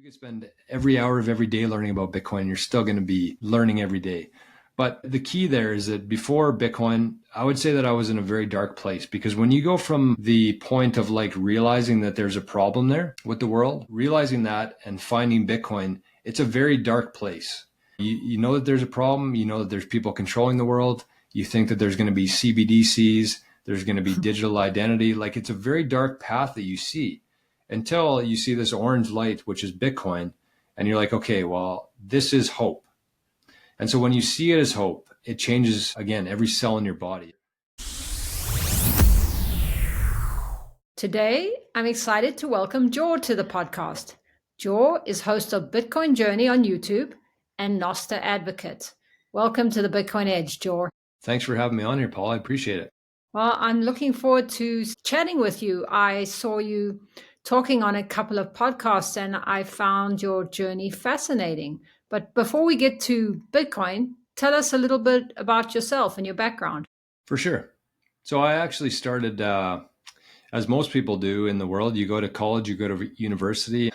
You could spend every hour of every day learning about Bitcoin. You're still going to be learning every day. But the key there is that before Bitcoin, I would say that I was in a very dark place, because when you go from the point of like realizing that there's a problem there with the world, realizing that and finding Bitcoin, it's a very dark place. You know that there's a problem. You know that there's people controlling the world. You think that there's going to be CBDCs. There's going to be digital identity. Like, it's a very dark path that you see until you see this orange light, which is Bitcoin. And you're like, okay, well, this is hope. And so when you see it as hope, it changes, again, every cell in your body. Today, I'm excited to welcome Jor to the podcast. Jor is host of Bitcoin Journey on YouTube and Nostr Advocate. Welcome to the Bitcoin Edge, Jor. Thanks for having me on here, Paul. I appreciate it. Well, I'm looking forward to chatting with you. I saw you talking on a couple of podcasts and I found your journey fascinating. But before we get to Bitcoin, tell us a little bit about yourself and your background. For sure. So I actually started, as most people do in the world, you go to college, you go to university.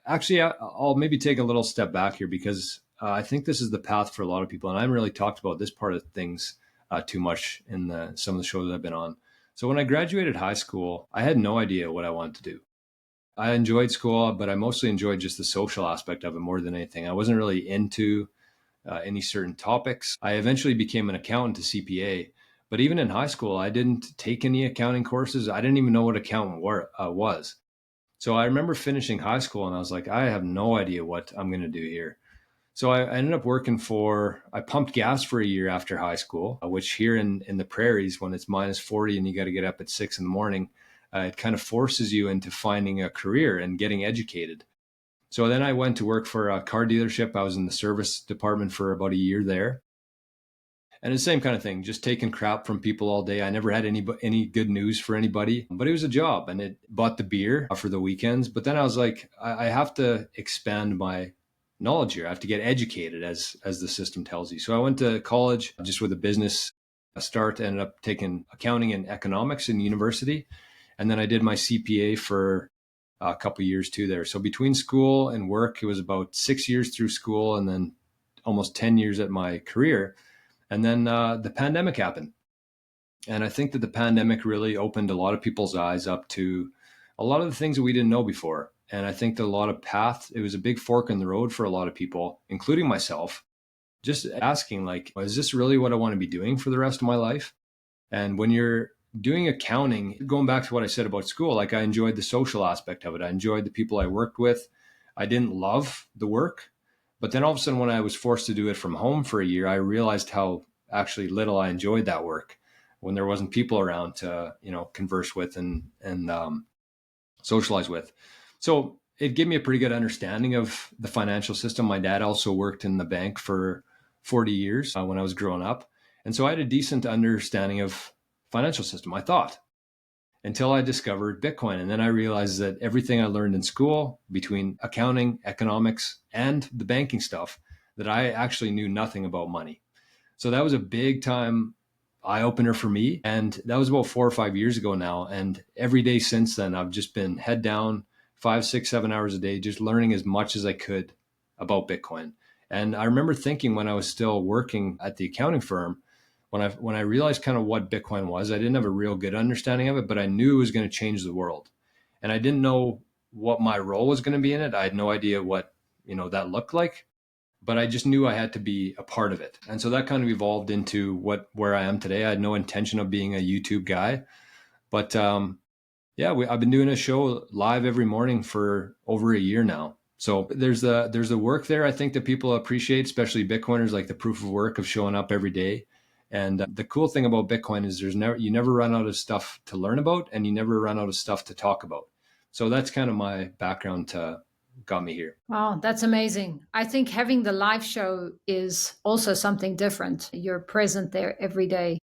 Actually, I'll maybe take a little step back here, because I think this is the path for a lot of people. And I haven't really talked about this part of things too much in some of the shows I've been on. So when I graduated high school, I had no idea what I wanted to do. I enjoyed school, but I mostly enjoyed just the social aspect of it more than anything. I wasn't really into any certain topics. I eventually became an accountant, a CPA. But even in high school, I didn't take any accounting courses. I didn't even know what accountant was. So I remember finishing high school and I was like, I have no idea what I'm going to do here. So I ended up I pumped gas for a year after high school, which here in the prairies, when it's minus 40 and you got to get up at 6 a.m, it kind of forces you into finding a career and getting educated. So then I went to work for a car dealership. I was in the service department for about a year there. And the same kind of thing, just taking crap from people all day. I never had any good news for anybody, but it was a job, and it bought the beer for the weekends. But then I was like, I have to expand my knowledge here. I have to get educated, as the system tells you. So I went to college just with a business start, ended up taking accounting and economics in university. And then I did my CPA for a couple of years too there. So between school and work, it was about 6 years through school and then almost 10 years at my career. And then the pandemic happened. And I think that the pandemic really opened a lot of people's eyes up to a lot of the things that we didn't know before. And I think that it was a big fork in the road for a lot of people, including myself, just asking, like, is this really what I want to be doing for the rest of my life? And when you're doing accounting, going back to what I said about school, like, I enjoyed the social aspect of it. I enjoyed the people I worked with. I didn't love the work. But then all of a sudden, when I was forced to do it from home for a year, I realized how actually little I enjoyed that work when there wasn't people around to, converse with and socialize with. So it gave me a pretty good understanding of the financial system. My dad also worked in the bank for 40 years when I was growing up. And so I had a decent understanding of financial system, I thought, until I discovered Bitcoin. And then I realized that everything I learned in school, between accounting, economics, and the banking stuff, that I actually knew nothing about money. So that was a big time eye opener for me. And that was about 4 or 5 years ago now. And every day since then, I've just been head down 5, 6, 7 hours a day, just learning as much as I could about Bitcoin. And I remember thinking, when I was still working at the accounting firm, when I realized kind of what Bitcoin was, I didn't have a real good understanding of it, but I knew it was going to change the world. And I didn't know what my role was going to be in it. I had no idea what, that looked like, but I just knew I had to be a part of it. And so that kind of evolved into where I am today. I had no intention of being a YouTube guy, but I've been doing a show live every morning for over a year now. So there's the work there, I think, that people appreciate, especially Bitcoiners, like the proof of work of showing up every day. And the cool thing about Bitcoin is you never run out of stuff to learn about, and you never run out of stuff to talk about. So that's kind of my background got me here. Wow, that's amazing. I think having the live show is also something different. You're present there every day.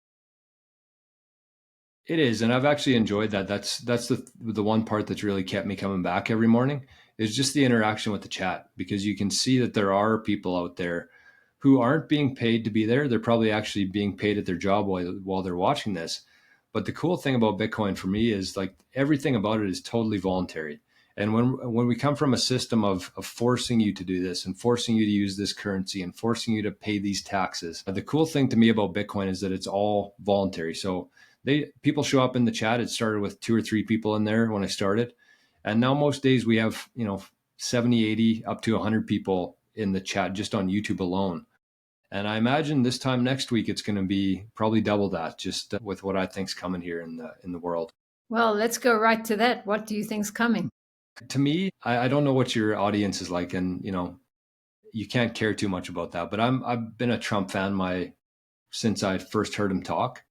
It is, and I've actually enjoyed that. That's the one part that's really kept me coming back every morning, is just the interaction with the chat, because you can see that there are people out there who aren't being paid to be there. They're probably actually being paid at their job while they're watching this. But the cool thing about Bitcoin for me is, like, everything about it is totally voluntary. And when we come from a system of forcing you to do this and forcing you to use this currency and forcing you to pay these taxes, the cool thing to me about Bitcoin is that it's all voluntary. So people show up in the chat. It started with 2 or 3 people in there when I started. And now most days we have, 70, 80, up to 100 people in the chat just on YouTube alone. And I imagine this time next week, it's going to be probably double that, just with what I think's coming here in the world. Well, let's go right to that. What do you think's coming? To me, I don't know what your audience is like, and you can't care too much about that. But I've been a Trump fan since I first heard him talk,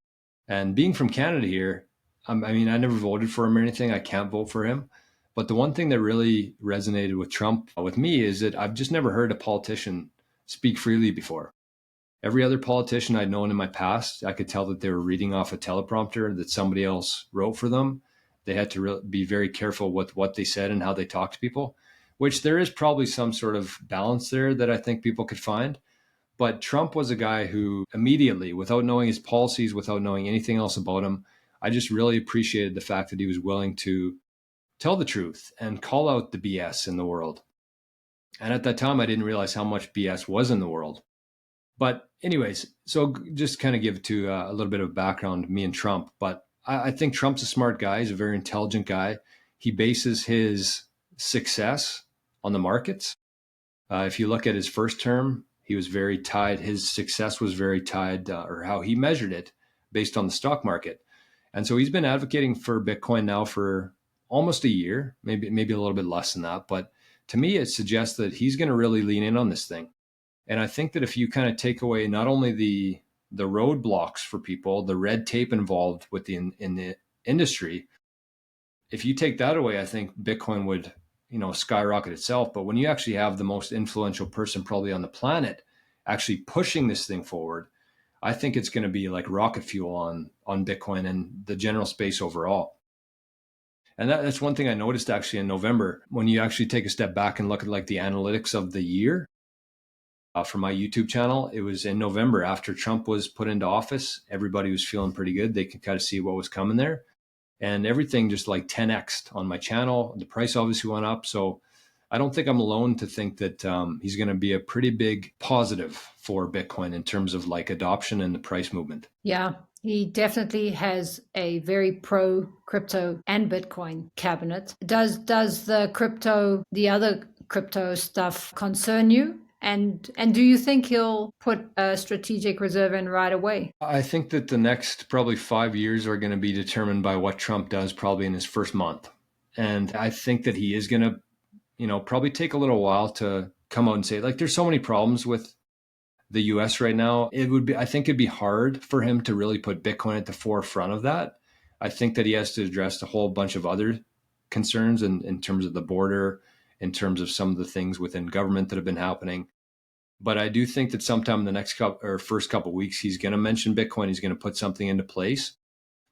and being from Canada here, I mean, I never voted for him or anything. I can't vote for him. But the one thing that really resonated with Trump with me is that I've just never heard a politician speak freely before. Every other politician I'd known in my past, I could tell that they were reading off a teleprompter that somebody else wrote for them. They had to be very careful with what they said and how they talked to people, which there is probably some sort of balance there that I think people could find. But Trump was a guy who immediately, without knowing his policies, without knowing anything else about him, I just really appreciated the fact that he was willing to tell the truth and call out the BS in the world. And at that time, I didn't realize how much BS was in the world. But anyways, so just kind of give to a little bit of background, me and Trump. But I think Trump's a smart guy. He's a very intelligent guy. He bases his success on the markets. If you look at his first term, he was very tied. His success was very tied, or how he measured it, based on the stock market. And so he's been advocating for Bitcoin now for almost a year, maybe a little bit less than that. But to me, it suggests that he's going to really lean in on this thing. And I think that if you kind of take away not only the roadblocks for people, the red tape involved with in the industry, if you take that away, I think Bitcoin would, skyrocket itself. But when you actually have the most influential person probably on the planet actually pushing this thing forward, I think it's going to be like rocket fuel on Bitcoin and the general space overall. And that's one thing I noticed actually in November, when you actually take a step back and look at like the analytics of the year. For my YouTube channel, it was in November after Trump was put into office. Everybody was feeling pretty good. They could kind of see what was coming there. And everything just like 10x'd on my channel. The price obviously went up. So I don't think I'm alone to think that he's going to be a pretty big positive for Bitcoin in terms of like adoption and the price movement. Yeah, he definitely has a very pro crypto and Bitcoin cabinet. Does the other crypto stuff concern you? And do you think he'll put a strategic reserve in right away? I think that the next probably 5 years are going to be determined by what Trump does probably in his first month. And I think that he is going to, probably take a little while to come out and say, like, there's so many problems with the US right now. I think it'd be hard for him to really put Bitcoin at the forefront of that. I think that he has to address a whole bunch of other concerns in terms of the border, in terms of some of the things within government that have been happening. But I do think that sometime in the next first couple of weeks, he's going to mention Bitcoin. He's going to put something into place.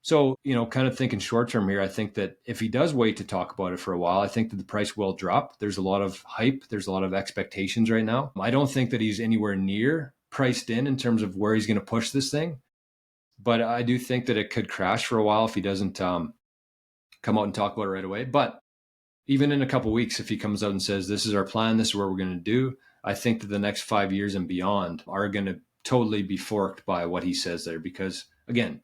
So, kind of thinking short term here, I think that if he does wait to talk about it for a while, I think that the price will drop. There's a lot of hype. There's a lot of expectations right now. I don't think that he's anywhere near priced in terms of where he's going to push this thing. But I do think that it could crash for a while if he doesn't come out and talk about it right away. But even in a couple of weeks, if he comes out and says, this is our plan, this is what we're going to do, I think that the next 5 years and beyond are going to totally be forked by what he says there. Because again,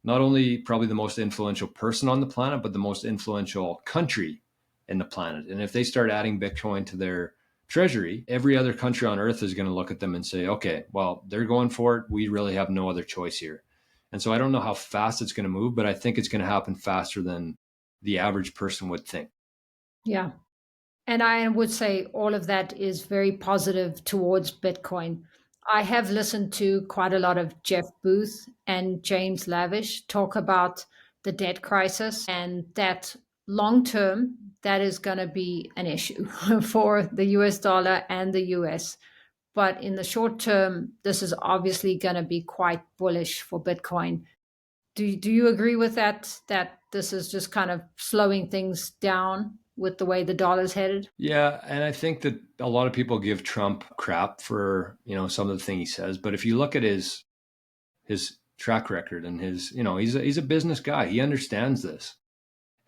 not only probably the most influential person on the planet, but the most influential country in the planet. And if they start adding Bitcoin to their treasury, every other country on earth is going to look at them and say, okay, well, they're going for it. We really have no other choice here. And so I don't know how fast it's going to move, but I think it's going to happen faster than the average person would think. Yeah. And I would say all of that is very positive towards Bitcoin. I have listened to quite a lot of Jeff Booth and James Lavish talk about the debt crisis, and that long term, that is going to be an issue for the US dollar and the US. But in the short term, this is obviously going to be quite bullish for Bitcoin. Do you agree with that? That this is just kind of slowing things down with the way the dollar's headed? Yeah, and I think that a lot of people give Trump crap for, some of the things he says, but if you look at his track record and his, he's a business guy. He understands this.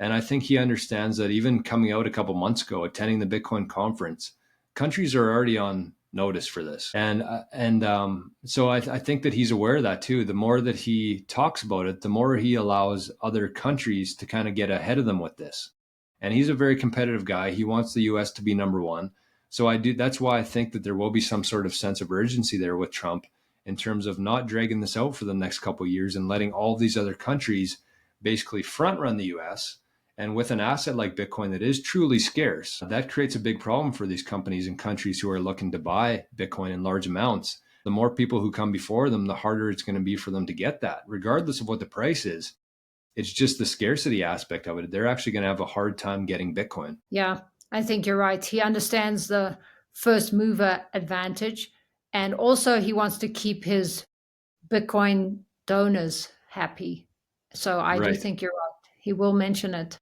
And I think he understands that even coming out a couple months ago, attending the Bitcoin conference, countries are already on notice for this. So I think that he's aware of that too. The more that he talks about it, the more he allows other countries to kind of get ahead of them with this. And he's a very competitive guy. He wants the US to be number one. So that's why I think that there will be some sort of sense of urgency there with Trump in terms of not dragging this out for the next couple of years and letting all these other countries basically front run the US. And with an asset like Bitcoin that is truly scarce, that creates a big problem for these companies and countries who are looking to buy Bitcoin in large amounts. The more people who come before them, the harder it's going to be for them to get that, regardless of what the price is. It's just the scarcity aspect of it. They're actually going to have a hard time getting Bitcoin. Yeah, I think you're right. He understands the first mover advantage. And also, he wants to keep his Bitcoin donors happy. So I do Right. think you're right. He will mention it.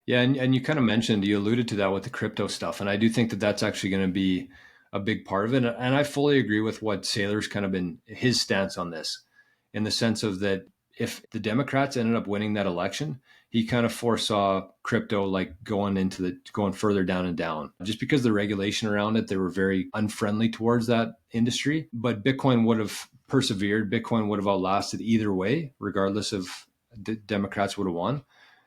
Yeah. And you kind of mentioned, you alluded to that with the crypto stuff. And I do think that that's actually going to be a big part of it. And I fully agree with what Saylor's kind of been his stance on this, in the sense of that if the Democrats ended up winning that election, he kind of foresaw crypto like going further down and down. Just because the regulation around it, they were very unfriendly towards that industry. But Bitcoin would have persevered. Bitcoin would have outlasted either way, regardless of the Democrats would have won.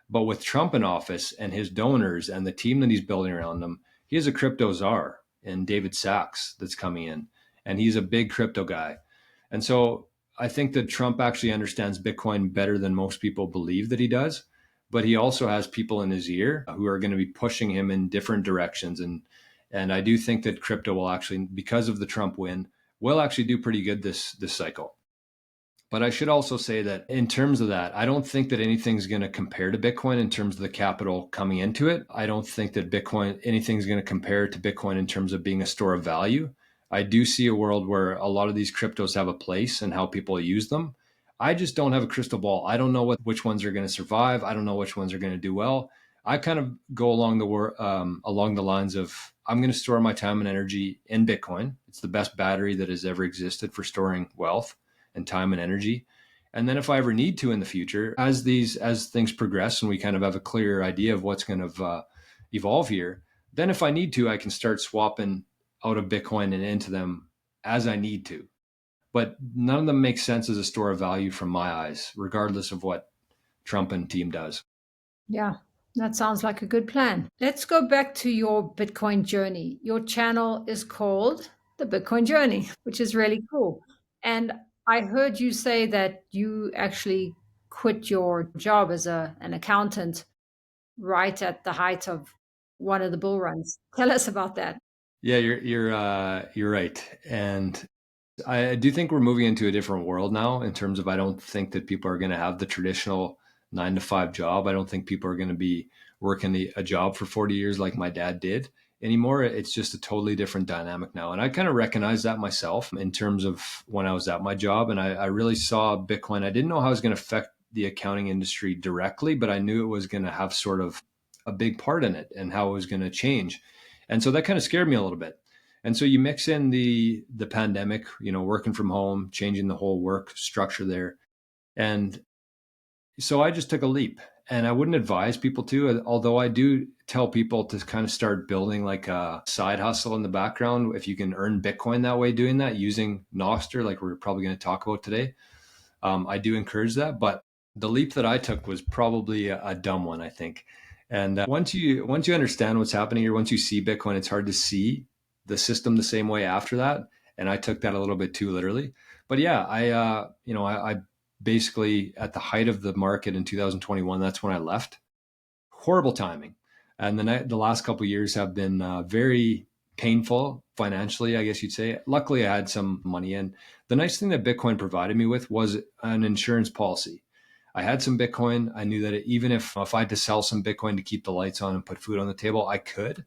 But with Trump in office and his donors and the team that he's building around him, he has a crypto czar in David Sachs that's coming in, and he's a big crypto guy. And so I think that Trump actually understands Bitcoin better than most people believe that he does. But he also has people in his ear who are going to be pushing him in different directions. And I do think that crypto will actually, because of the Trump win, will actually do pretty good this cycle. But I should also say that in terms of that, I don't think that anything's going to compare to Bitcoin in terms of the capital coming into it. I don't think that anything's going to compare to Bitcoin in terms of being a store of value. I do see a world where a lot of these cryptos have a place and how people use them. I just don't have a crystal ball. I don't know which ones are going to survive. I don't know which ones are going to do well. I kind of go along the lines of I'm going to store my time and energy in Bitcoin. It's the best battery that has ever existed for storing wealth and time and energy. And then if I ever need to in the future, as things progress and we kind of have a clearer idea of what's going to evolve here, then if I need to, I can start swapping out of Bitcoin and into them as I need to. But none of them make sense as a store of value from my eyes, regardless of what Trump and team does. Yeah, that sounds like a good plan. Let's go back to your Bitcoin journey. Your channel is called The Bitcoin Journey, which is really cool. And I heard you say that you actually quit your job as an accountant right at the height of one of the bull runs. Tell us about that. Yeah, you're right, and I do think we're moving into a different world now in terms of I don't think that people are going to have the traditional 9 to 5 job. I don't think people are going to be working a job for 40 years like my dad did anymore. It's just a totally different dynamic now. And I kind of recognize that myself in terms of when I was at my job. And I really saw Bitcoin. I didn't know how it was going to affect the accounting industry directly, but I knew it was going to have sort of a big part in it and how it was going to change. And so that kind of scared me a little bit. And so you mix in the pandemic, working from home, changing the whole work structure there. And so I just took a leap. And I wouldn't advise people to, although I do tell people to kind of start building like a side hustle in the background. If you can earn Bitcoin that way, doing that using Nostr, like we're probably going to talk about today, I do encourage that. But the leap that I took was probably a dumb one, I think. And once you understand what's happening here, once you see Bitcoin, it's hard to see the system the same way after that. And I took that a little bit too literally. But yeah, I basically at the height of the market in 2021, that's when I left. Horrible timing. And the last couple of years have been very painful financially, I guess you'd say. Luckily, I had some money in. The nice thing that Bitcoin provided me with was an insurance policy. I had some Bitcoin. I knew that even if I had to sell some Bitcoin to keep the lights on and put food on the table, I could,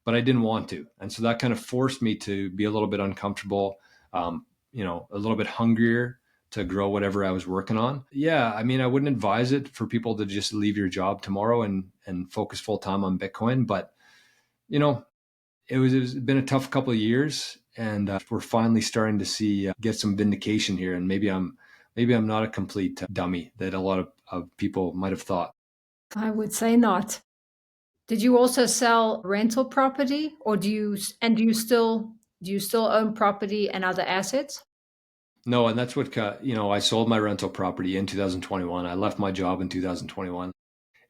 but I didn't want to. And so that kind of forced me to be a little bit uncomfortable, a little bit hungrier to grow whatever I was working on. Yeah, I mean, I wouldn't advise it for people to just leave your job tomorrow and focus full time on Bitcoin. But, you know, it's been a tough couple of years, and we're finally starting to see get some vindication here. And maybe I'm not a complete dummy that a lot of people might have thought. I would say not. Did you also sell rental property, or do you still own property and other assets? No, and that's what I sold my rental property in 2021. I left my job in 2021.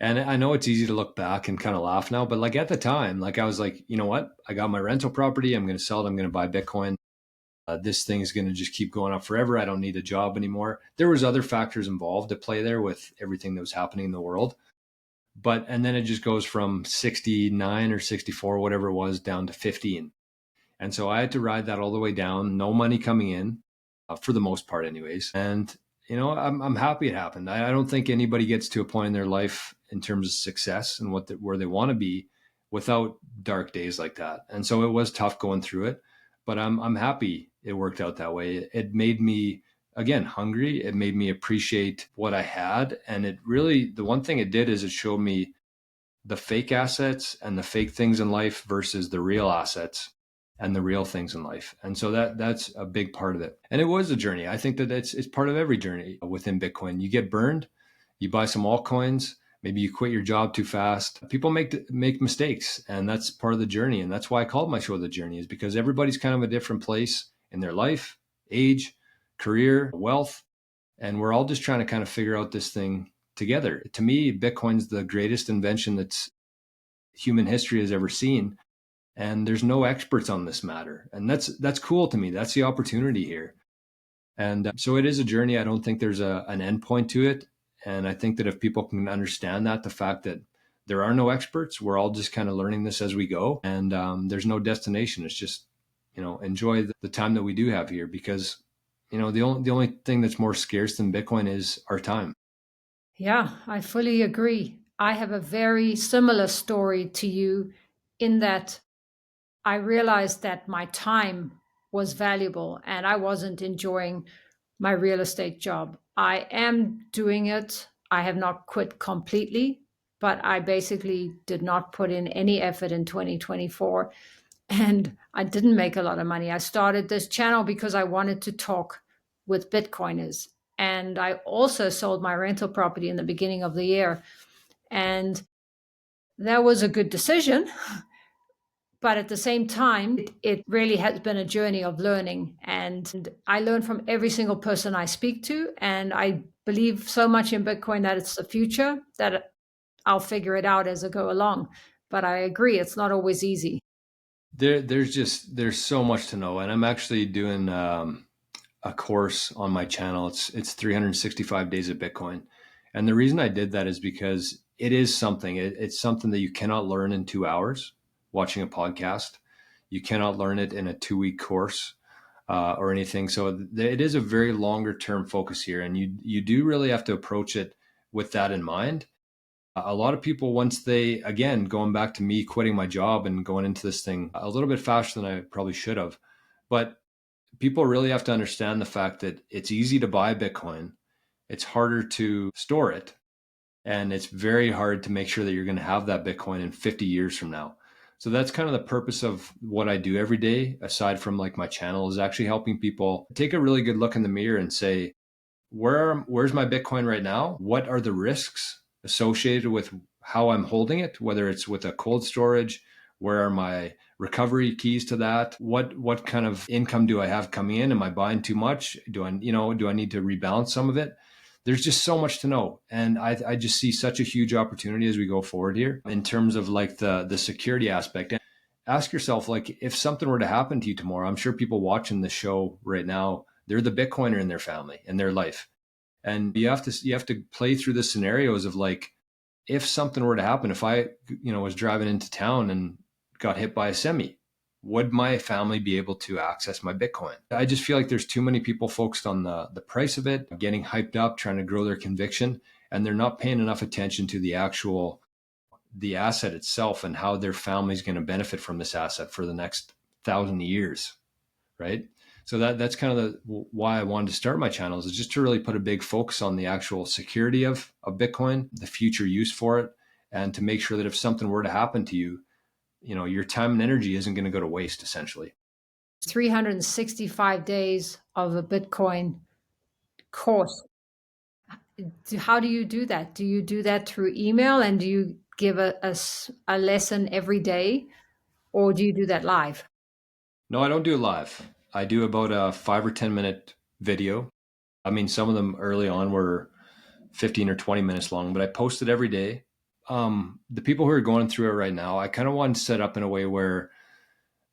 And I know it's easy to look back and kind of laugh now, but like at the time, like I was like, you know what? I got my rental property. I'm going to sell it. I'm going to buy Bitcoin. This thing is going to just keep going up forever. I don't need a job anymore. There was other factors involved to play there with everything that was happening in the world. But and then it just goes from 69 or 64, whatever it was, down to 15. And so I had to ride that all the way down, no money coming in, for the most part, anyways. And I'm happy it happened. I don't think anybody gets to a point in their life in terms of success and where they want to be without dark days like that. And so it was tough going through it, but I'm happy it worked out that way. It made me again hungry. It made me appreciate what I had, and it really the one thing it did is it showed me the fake assets and the fake things in life versus the real assets and the real things in life. And so that's a big part of it. And it was a journey. I think that it's part of every journey within Bitcoin. You get burned, you buy some altcoins, maybe you quit your job too fast. People make mistakes, and that's part of the journey. And that's why I called my show The Journey, is because everybody's kind of a different place in their life, age, career, wealth, and we're all just trying to kind of figure out this thing together. To me, Bitcoin's the greatest invention that's human history has ever seen, and there's no experts on this matter, and that's cool to me. That's the opportunity here, and so it is a journey. I don't think there's an end point to it, and I think that if people can understand that, the fact that there are no experts, we're all just kind of learning this as we go, and there's no destination. It's just enjoy the time that we do have here, because the only thing that's more scarce than Bitcoin is our time. Yeah, I fully agree. I have a very similar story to you in that I realized that my time was valuable and I wasn't enjoying my real estate job. I am doing it. I have not quit completely, but I basically did not put in any effort in 2024 and I didn't make a lot of money. I started this channel because I wanted to talk with Bitcoiners. And I also sold my rental property in the beginning of the year. And that was a good decision. But at the same time, it really has been a journey of learning. And I learn from every single person I speak to. And I believe so much in Bitcoin that it's the future that I'll figure it out as I go along. But I agree, it's not always easy. There's so much to know, and I'm actually doing a course on my channel. It's 365 days of Bitcoin, and the reason I did that is because it is something. It's something that you cannot learn in 2 hours watching a podcast. You cannot learn it in a 2 week course or anything. So it is a very longer term focus here, and you do really have to approach it with that in mind. A lot of people, once they, again, going back to me quitting my job and going into this thing a little bit faster than I probably should have, but people really have to understand the fact that it's easy to buy Bitcoin. It's harder to store it. And it's very hard to make sure that you're going to have that Bitcoin in 50 years from now. So that's kind of the purpose of what I do every day, aside from like my channel, is actually helping people take a really good look in the mirror and say, where's my Bitcoin right now? What are the risks associated with how I'm holding it, whether it's with a cold storage? Where are my recovery keys to that? What kind of income do I have coming in? Am I buying too much? Do I need to rebalance some of it? There's just so much to know, and I just see such a huge opportunity as we go forward here in terms of like the security aspect. And ask yourself, like, if something were to happen to you tomorrow, I'm sure people watching the show right now, they're the Bitcoiner in their family, in their life, and you have to play through the scenarios of like, if something were to happen, if I was driving into town and got hit by a semi, would my family be able to access my Bitcoin? I just feel like there's too many people focused on the price of it, getting hyped up, trying to grow their conviction, and they're not paying enough attention to the asset itself and how their family is going to benefit from this asset for the next 1,000 years, right? So that's kind of why I wanted to start my channels, is just to really put a big focus on the actual security of Bitcoin, the future use for it, and to make sure that if something were to happen to you, your time and energy isn't going to go to waste, essentially. 365 days of a Bitcoin course. How do you do that? Do you do that through email, and do you give a lesson every day, or do you do that live? No, I don't do it live. I do about a 5 or 10 minute video. I mean, some of them early on were 15 or 20 minutes long, but I post it every day. The people who are going through it right now, I kind of want to set up in a way where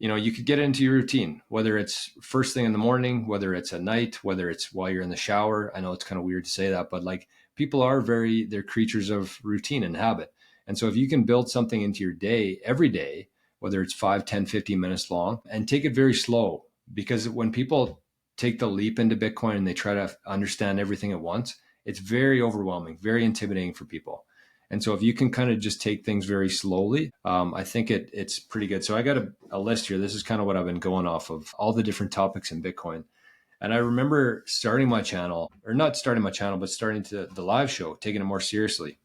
you could get into your routine, whether it's first thing in the morning, whether it's at night, whether it's while you're in the shower. I know it's kind of weird to say that, but like people are they're creatures of routine and habit. And so if you can build something into your day every day, whether it's 5, 10, 15 minutes long, and take it very slow, because when people take the leap into Bitcoin and they try to understand everything at once, it's very overwhelming, very intimidating for people. And so if you can kind of just take things very slowly, I think it's pretty good. So I got a list here. This is kind of what I've been going off of, all the different topics in Bitcoin. And I remember starting my channel, or not starting my channel, but starting to the live show, taking it more seriously.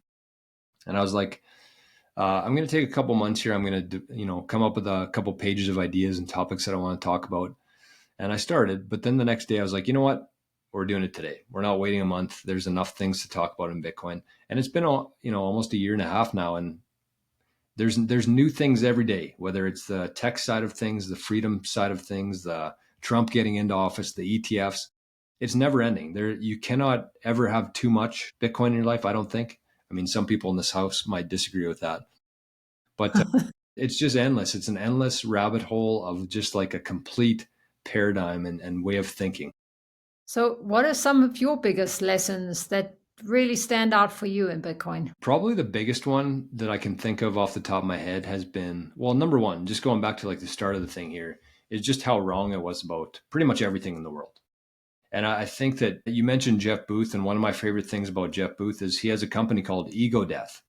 And I was like, I'm going to take a couple months here. I'm going to, come up with a couple pages of ideas and topics that I want to talk about. And I started, but then the next day I was like, you know what? We're doing it today. We're not waiting a month. There's enough things to talk about in Bitcoin. And it's been, almost a year and a half now. And there's new things every day, whether it's the tech side of things, the freedom side of things, the Trump getting into office, the ETFs. It's never ending. You cannot ever have too much Bitcoin in your life, I don't think. I mean, some people in this house might disagree with that, but it's just endless. It's an endless rabbit hole of just like a complete paradigm and way of thinking. So, what are some of your biggest lessons that really stand out for you in Bitcoin? Probably the biggest one that I can think of off the top of my head has been, well, number one, just going back to like the start of the thing here, is just how wrong I was about pretty much everything in the world. And I think that you mentioned Jeff Booth, and one of my favorite things about Jeff Booth is he has a company called Ego Death.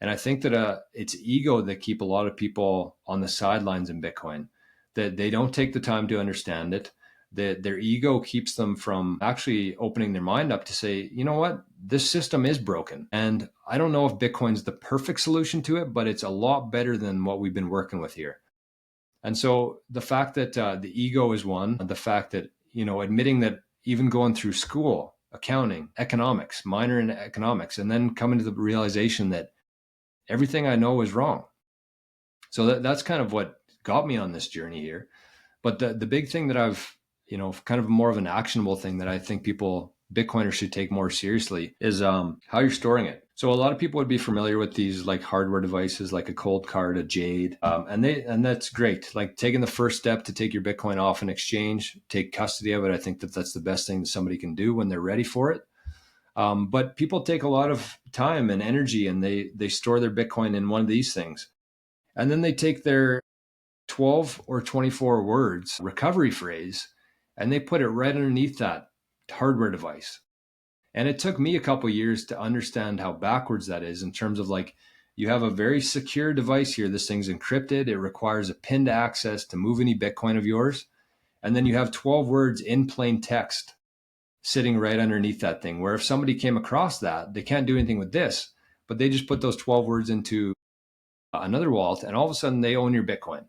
And I think that it's ego that keep a lot of people on the sidelines in Bitcoin, that they don't take the time to understand it. That their ego keeps them from actually opening their mind up to say, you know what, this system is broken. And I don't know if Bitcoin's the perfect solution to it, but it's a lot better than what we've been working with here. And so the fact that the ego is one, the fact that, admitting that even going through school, accounting, economics, minor in economics, and then coming to the realization that everything I know is wrong. So that's kind of what got me on this journey here. But the big thing that I've, kind of more of an actionable thing that I think Bitcoiners should take more seriously is how you're storing it. So a lot of people would be familiar with these like hardware devices, like a cold card, a Jade, and that's great. Like taking the first step to take your Bitcoin off an exchange, take custody of it. I think that that's the best thing that somebody can do when they're ready for it. But people take a lot of time and energy, and they store their Bitcoin in one of these things, and then they take their 12 or 24 words recovery phrase, and they put it right underneath that hardware device. And it took me a couple of years to understand how backwards that is in terms of like, you have a very secure device here. This thing's encrypted. It requires a PIN to access to move any Bitcoin of yours. And then you have 12 words in plain text sitting right underneath that thing, where if somebody came across that, they can't do anything with this, but they just put those 12 words into another wallet, and all of a sudden they own your Bitcoin.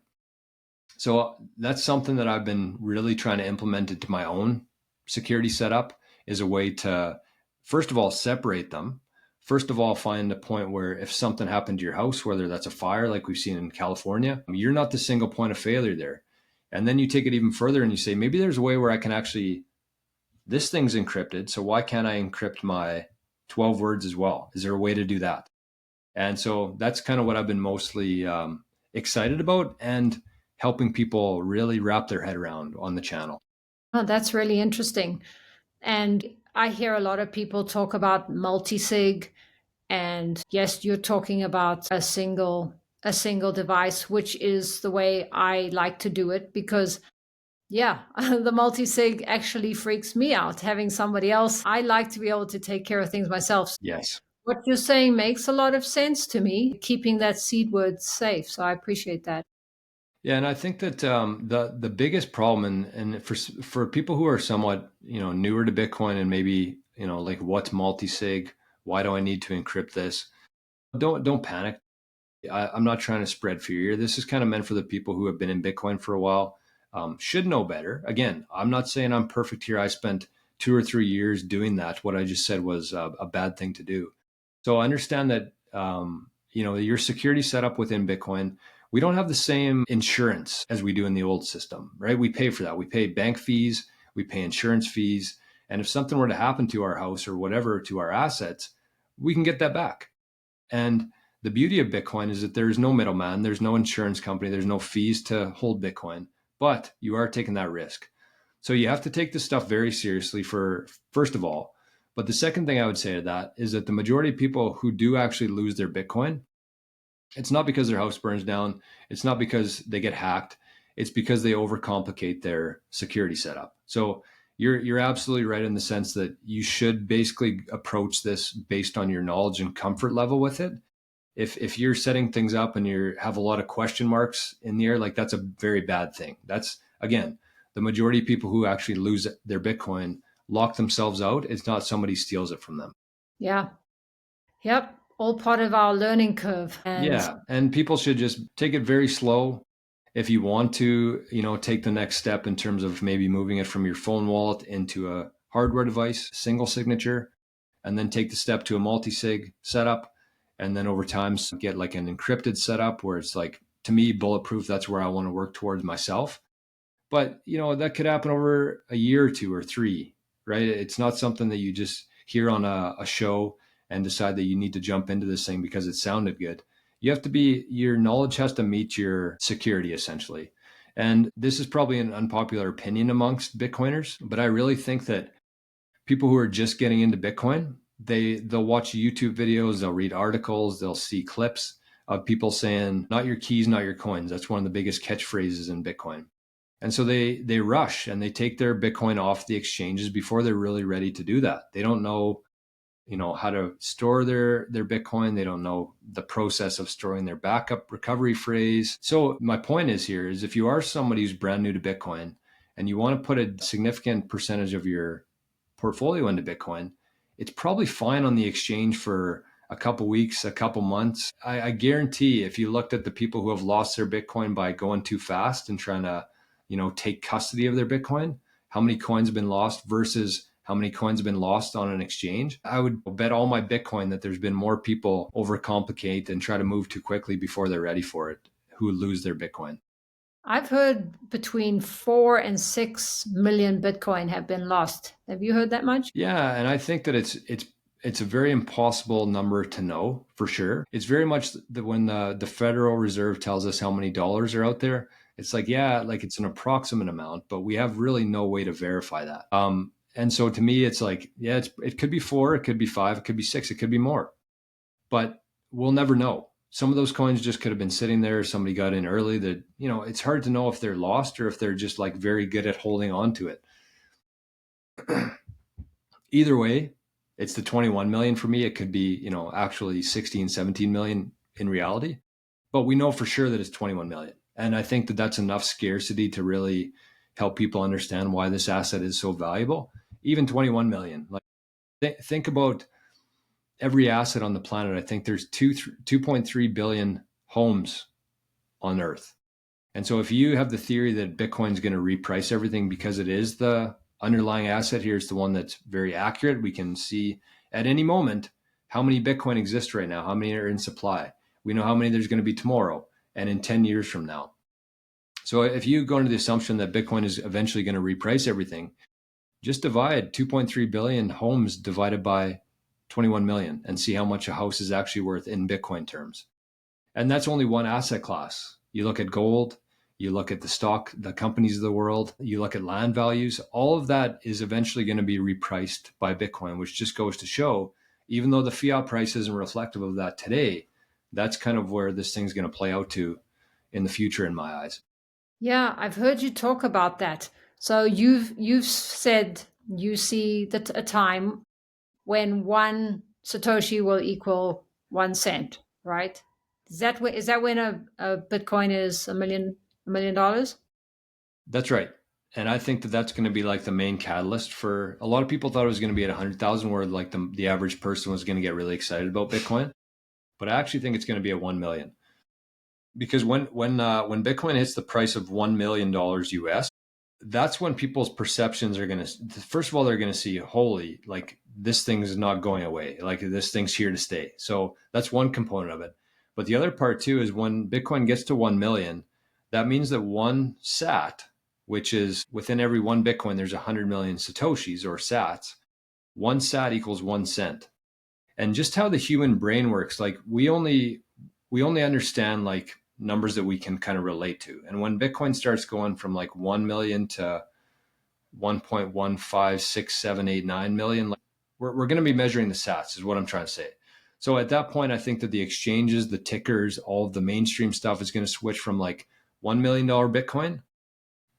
So that's something that I've been really trying to implement into my own security setup, is a way to, first of all, separate them. First of all, find a point where if something happened to your house, whether that's a fire like we've seen in California, you're not the single point of failure there. And then you take it even further and you say, maybe there's a way where I can actually, this thing's encrypted, so why can't I encrypt my 12 words as well? Is there a way to do that? And so that's kind of what I've been mostly excited about, and helping people really wrap their head around on the channel. Oh, that's really interesting. And I hear a lot of people talk about multi-sig, and yes, you're talking about a single device, which is the way I like to do it, because yeah, the multi-sig actually freaks me out. Having somebody else, I like to be able to take care of things myself. Yes. What you're saying makes a lot of sense to me, keeping that seed word safe. So I appreciate that. Yeah, and I think that the biggest problem, and for people who are somewhat newer to Bitcoin, and maybe like, what's multi-sig? Why do I need to encrypt this? Don't panic. I'm not trying to spread fear. This is kind of meant for the people who have been in Bitcoin for a while, should know better. Again, I'm not saying I'm perfect here. I spent 2 or 3 years doing that, what I just said was a bad thing to do. So understand that, your security set up within Bitcoin, we don't have the same insurance as we do in the old system, right? We pay for that. We pay bank fees, we pay insurance fees. And if something were to happen to our house or whatever to our assets, we can get that back. And the beauty of Bitcoin is that there's no middleman, there's no insurance company, there's no fees to hold Bitcoin, but you are taking that risk. So you have to take this stuff very seriously for first of all. But the second thing I would say to that is that the majority of people who do actually lose their Bitcoin, it's not because their house burns down, it's not because they get hacked, it's because they overcomplicate their security setup. So you're absolutely right in the sense that you should basically approach this based on your knowledge and comfort level with it. If you're setting things up and you have a lot of question marks in the air, like that's a very bad thing. That's, again, the majority of people who actually lose their Bitcoin lock themselves out. It's not somebody steals it from them. Yeah. Yep. All part of our learning curve. And Yeah, and people should just take it very slow. If you want to, take the next step in terms of maybe moving it from your phone wallet into a hardware device, single signature, and then take the step to a multi-sig setup, and then over time get like an encrypted setup where it's like, to me, bulletproof. That's where I want to work towards myself. But that could happen over a year or 2 or 3, right? It's not something that you just hear on a show and decide that you need to jump into this thing because it sounded good. Your knowledge has to meet your security essentially. And this is probably an unpopular opinion amongst Bitcoiners, but I really think that people who are just getting into Bitcoin, they'll watch YouTube videos, they'll read articles, they'll see clips of people saying, not your keys, not your coins. That's one of the biggest catchphrases in Bitcoin. And so they rush and they take their Bitcoin off the exchanges before they're really ready to do that. They don't know, how to store their Bitcoin. They don't know the process of storing their backup recovery phrase. So my point is here is if you are somebody who's brand new to Bitcoin and you want to put a significant percentage of your portfolio into Bitcoin, it's probably fine on the exchange for a couple weeks, a couple months. I guarantee if you looked at the people who have lost their Bitcoin by going too fast and trying to, take custody of their Bitcoin, how many coins have been lost versus how many coins have been lost on an exchange. I would bet all my Bitcoin that there's been more people overcomplicate and try to move too quickly before they're ready for it who lose their Bitcoin. I've heard between 4 and 6 million Bitcoin have been lost. Have you heard that much? Yeah, and I think that it's a very impossible number to know for sure. It's very much that when the Federal Reserve tells us how many dollars are out there, it's like, yeah, like it's an approximate amount, but we have really no way to verify that. And so to me, it's like, yeah, it could be 4, it could be 5, it could be 6, it could be more, but we'll never know. Some of those coins just could have been sitting there. Somebody got in early that, it's hard to know if they're lost or if they're just like very good at holding on to it. Either way, it's the 21 million for me. It could be, actually 16, 17 million in reality, but we know for sure that it's 21 million. And I think that that's enough scarcity to really help people understand why this asset is so valuable. Even 21 million, like think about every asset on the planet. I think there's 2.3 billion homes on earth. And so if you have the theory that Bitcoin is going to reprice everything because it is the underlying asset, here's the one that's very accurate. We can see at any moment how many Bitcoin exist right now, how many are in supply. We know how many there's going to be tomorrow and in 10 years from now. So if you go into the assumption that Bitcoin is eventually going to reprice everything, just divide 2.3 billion homes divided by 21 million and see how much a house is actually worth in Bitcoin terms. And that's only one asset class. You look at gold, you look at the companies of the world, you look at land values, all of that is eventually going to be repriced by Bitcoin, which just goes to show, even though the fiat price isn't reflective of that today, that's kind of where this thing's going to play out to in the future, in my eyes. Yeah, I've heard you talk about that. So you've said you see that a time when one Satoshi will equal 1 cent, right? Is that when a Bitcoin is $1 million? That's right. And I think that that's going to be like the main catalyst for a lot of people thought it was going to be at 100,000, where like the average person was going to get really excited about Bitcoin. But I actually think it's going to be at 1 million. Because when Bitcoin hits the price of $1 million US, that's when people's perceptions are going to, first of all, they're going to see, holy, like this thing is not going away. Like this thing's here to stay. So that's one component of it. But the other part too is when Bitcoin gets to 1 million, that means that one sat, which is within every one Bitcoin, there's 100 million Satoshis or sats. One sat equals 1 cent. And just how the human brain works, like we only understand like numbers that we can kind of relate to. And when Bitcoin starts going from like 1 million to 1.15678.9 million, like we're going to be measuring the sats is what I'm trying to say. So at that point, I think that the exchanges, the tickers, all of the mainstream stuff is going to switch from like $1 million Bitcoin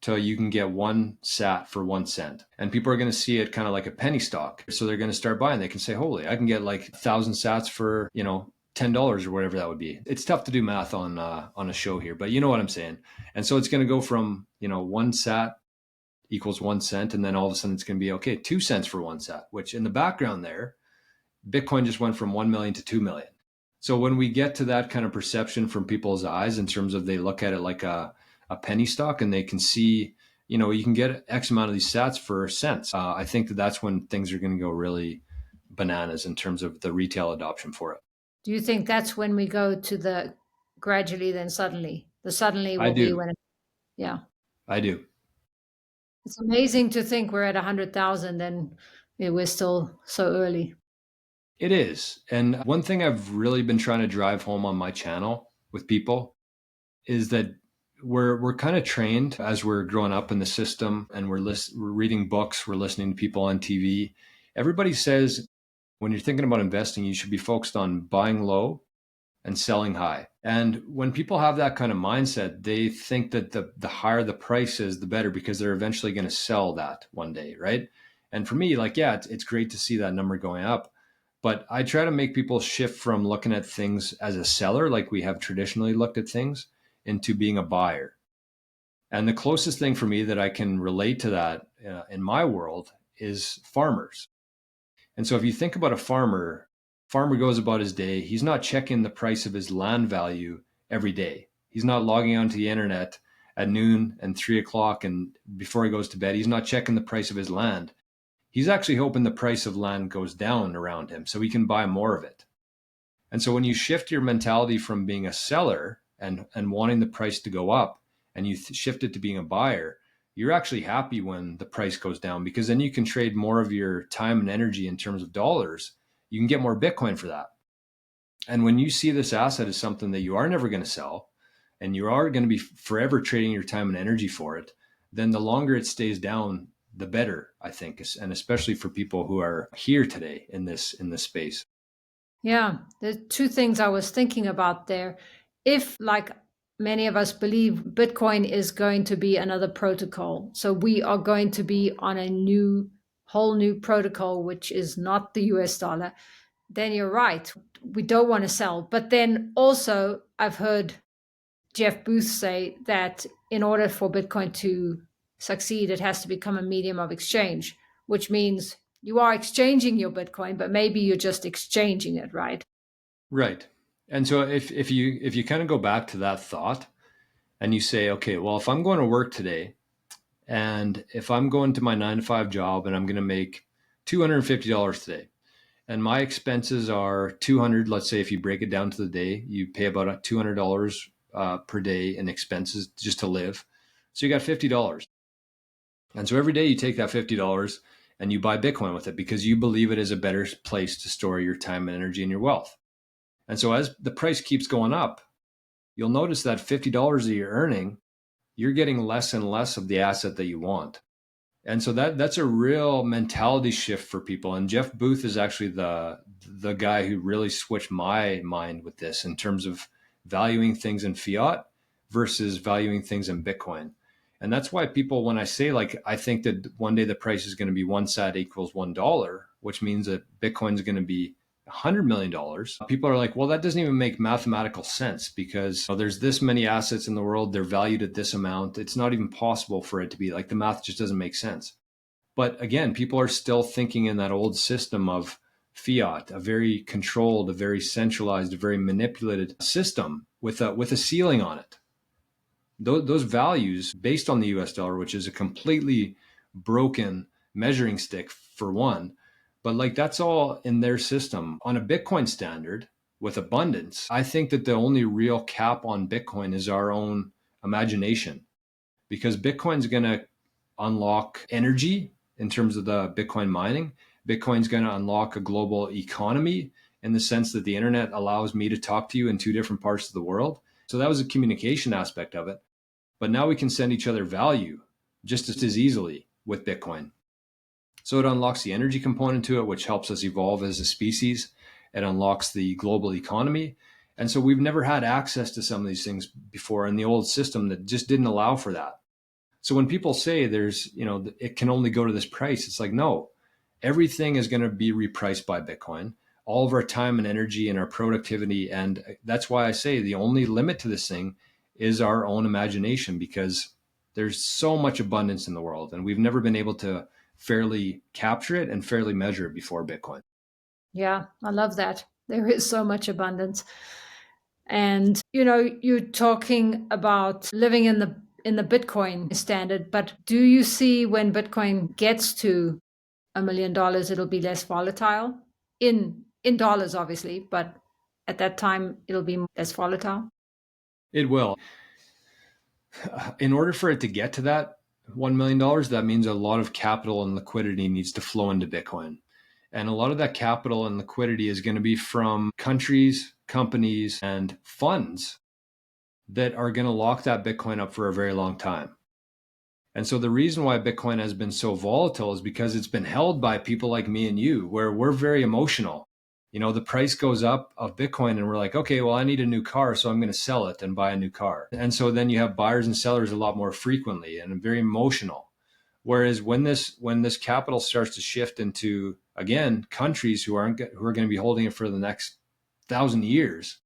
to you can get one sat for 1 cent. And people are going to see it kind of like a penny stock. So they're going to start buying. They can say, holy, I can get like 1,000 sats for, $10 or whatever that would be. It's tough to do math on a show here, but you know what I'm saying. And so it's going to go from, one sat equals 1 cent. And then all of a sudden it's going to be, okay, 2 cents for one sat, which in the background there, Bitcoin just went from 1 million to 2 million. So when we get to that kind of perception from people's eyes in terms of they look at it like a penny stock and they can see, you can get X amount of these sats for cents. I think that that's when things are going to go really bananas in terms of the retail adoption for it. Do you think that's when we go to the gradually then suddenly? The suddenly I will be do. when yeah. I do. It's amazing to think we're at 100,000 and we're still so early. It is. And one thing I've really been trying to drive home on my channel with people is that we're kind of trained as we're growing up in the system and we're reading books, we're listening to people on TV. Everybody says when you're thinking about investing, you should be focused on buying low and selling high. And when people have that kind of mindset, they think that the higher the price is, the better, because they're eventually going to sell that one day, right? And for me, like, yeah, it's great to see that number going up. But I try to make people shift from looking at things as a seller, like we have traditionally looked at things, into being a buyer. And the closest thing for me that I can relate to that in my world is farmers. And so if you think about a farmer goes about his day. He's not checking the price of his land value every day. He's not logging onto the internet at noon and 3 o'clock and before he goes to bed. He's not checking the price of his land. He's actually hoping the price of land goes down around him so he can buy more of it. And so when you shift your mentality from being a seller and wanting the price to go up and you shift it to being a buyer, you're actually happy when the price goes down, because then you can trade more of your time and energy in terms of dollars. You can get more Bitcoin for that. And when you see this asset as something that you are never going to sell and you are going to be forever trading your time and energy for it, then the longer it stays down, the better, I think, and especially for people who are here today in this space. Yeah, the two things I was thinking about there. If, like many of us believe, Bitcoin is going to be another protocol, so we are going to be on a whole new protocol, which is not the US dollar, then you're right. We don't want to sell. But then also, I've heard Jeff Booth say that in order for Bitcoin to succeed, it has to become a medium of exchange, which means you are exchanging your Bitcoin, but maybe you're just exchanging it, right? Right. And so if you kind of go back to that thought and you say, okay, well, if I'm going to work today and if I'm going to my 9 to 5 job and I'm going to make $250 today, and my expenses are 200, let's say if you break it down to the day, you pay about $200 per day in expenses just to live. So you got $50. And so every day you take that $50 and you buy Bitcoin with it because you believe it is a better place to store your time and energy and your wealth. And so as the price keeps going up, you'll notice that $50 that you're earning, you're getting less and less of the asset that you want. And so that's a real mentality shift for people. And Jeff Booth is actually the guy who really switched my mind with this in terms of valuing things in fiat versus valuing things in Bitcoin. And that's why people, when I say, like, I think that one day the price is going to be one sat equals $1, which means that Bitcoin is going to be $100 million. People are like, well, that doesn't even make mathematical sense because there's this many assets in the world. They're valued at this amount. It's not even possible for it to be, like, the math just doesn't make sense. But again, people are still thinking in that old system of fiat, a very controlled, a very centralized, a very manipulated system with a ceiling on it. those values based on the US dollar, which is a completely broken measuring stick for one, but like that's all in their system. On a Bitcoin standard with abundance, I think that the only real cap on Bitcoin is our own imagination, because Bitcoin's going to unlock energy in terms of the Bitcoin mining. Bitcoin's going to unlock a global economy in the sense that the internet allows me to talk to you in two different parts of the world. So that was a communication aspect of it. But now we can send each other value just as easily with Bitcoin. So it unlocks the energy component to it, which helps us evolve as a species. It unlocks the global economy. And so we've never had access to some of these things before in the old system that just didn't allow for that. So when people say it can only go to this price, it's like, no, everything is going to be repriced by Bitcoin, all of our time and energy and our productivity. And that's why I say the only limit to this thing is our own imagination, because there's so much abundance in the world and we've never been able to fairly capture it and fairly measure it before Bitcoin. Yeah, I love that. There is so much abundance. And you're talking about living in the Bitcoin standard, but do you see when Bitcoin gets to $1 million, it'll be less volatile in dollars, obviously, but at that time it'll be less volatile? It will. In order for it to get to that $1 million, that means a lot of capital and liquidity needs to flow into Bitcoin. And a lot of that capital and liquidity is going to be from countries, companies, and funds that are going to lock that Bitcoin up for a very long time. And so the reason why Bitcoin has been so volatile is because it's been held by people like me and you, where we're very emotional. The price goes up of Bitcoin and we're like, okay, well, I need a new car, so I'm going to sell it and buy a new car. And so then you have buyers and sellers a lot more frequently and very emotional. Whereas when this capital starts to shift into, again, countries who are going to be holding it for the next 1,000 years,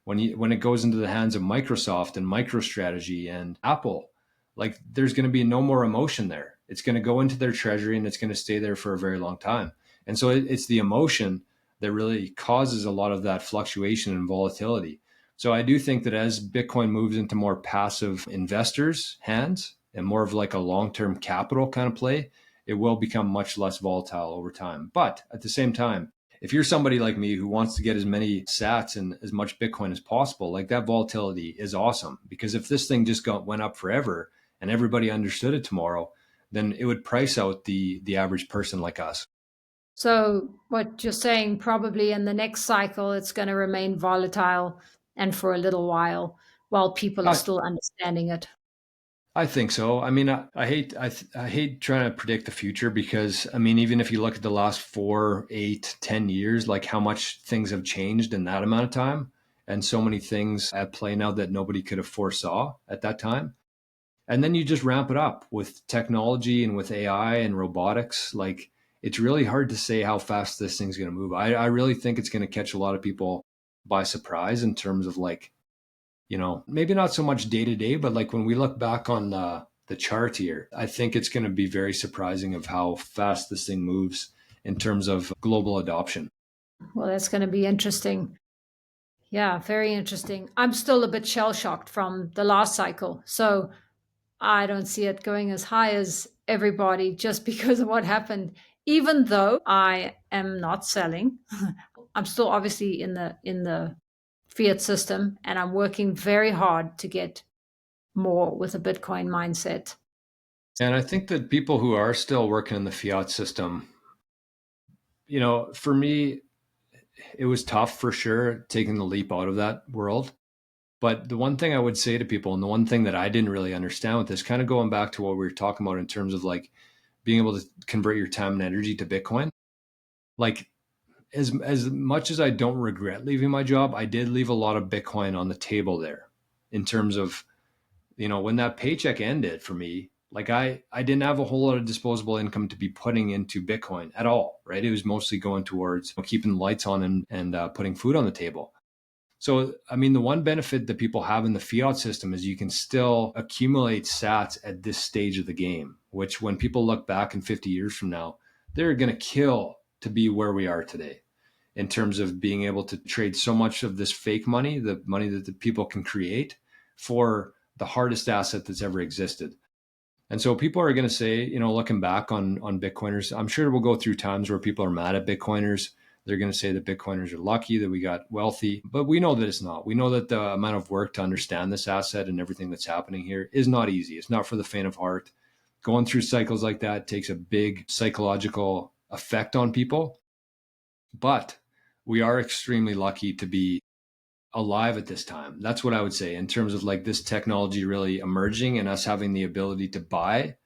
when it goes into the hands of Microsoft and MicroStrategy and Apple, like there's going to be no more emotion there. It's going to go into their treasury and it's going to stay there for a very long time. And so it's the emotion that really causes a lot of that fluctuation and volatility. So I do think that as Bitcoin moves into more passive investors' hands and more of like a long-term capital kind of play, it will become much less volatile over time. But at the same time, if you're somebody like me who wants to get as many sats and as much Bitcoin as possible, like that volatility is awesome. Because if this thing just went up forever and everybody understood it tomorrow, then it would price out the average person like us. So what you're saying, probably in the next cycle, it's going to remain volatile and for a little while people are I, still understanding it. I think so. I mean, I hate trying to predict the future, because I mean, even if you look at the last 4, 8, 10 years, like how much things have changed in that amount of time, and so many things at play now that nobody could have foresaw at that time. And then you just ramp it up with technology and with AI and robotics. Like it's really hard to say how fast this thing's going to move. I really think it's going to catch a lot of people by surprise in terms of like, maybe not so much day to day, but like when we look back on the chart here, I think it's going to be very surprising of how fast this thing moves in terms of global adoption. Well, that's going to be interesting. Yeah, very interesting. I'm still a bit shell shocked from the last cycle. So I don't see it going as high as everybody just because of what happened. Even though I am not selling, I'm still obviously in the fiat system, and I'm working very hard to get more with a Bitcoin mindset. And I think that people who are still working in the fiat system, for me, it was tough for sure taking the leap out of that world. But the one thing I would say to people, and the one thing that I didn't really understand with this, kind of going back to what we were talking about in terms of like being able to convert your time and energy to Bitcoin, like as much as I don't regret leaving my job, I did leave a lot of Bitcoin on the table there in terms of, when that paycheck ended for me, like I didn't have a whole lot of disposable income to be putting into Bitcoin at all, right? It was mostly going towards keeping the lights on and putting food on the table. So, I mean, the one benefit that people have in the fiat system is you can still accumulate sats at this stage of the game, which when people look back in 50 years from now, they're going to kill to be where we are today in terms of being able to trade so much of this fake money, the money that the people can create, for the hardest asset that's ever existed. And so people are going to say, looking back on Bitcoiners, I'm sure we'll go through times where people are mad at Bitcoiners. They're going to say that Bitcoiners are lucky that we got wealthy, but we know that it's not. We know that the amount of work to understand this asset and everything that's happening here is not easy. It's not for the faint of heart. Going through cycles like that takes a big psychological effect on people, but we are extremely lucky to be alive at this time. That's what I would say in terms of like this technology really emerging and us having the ability to buy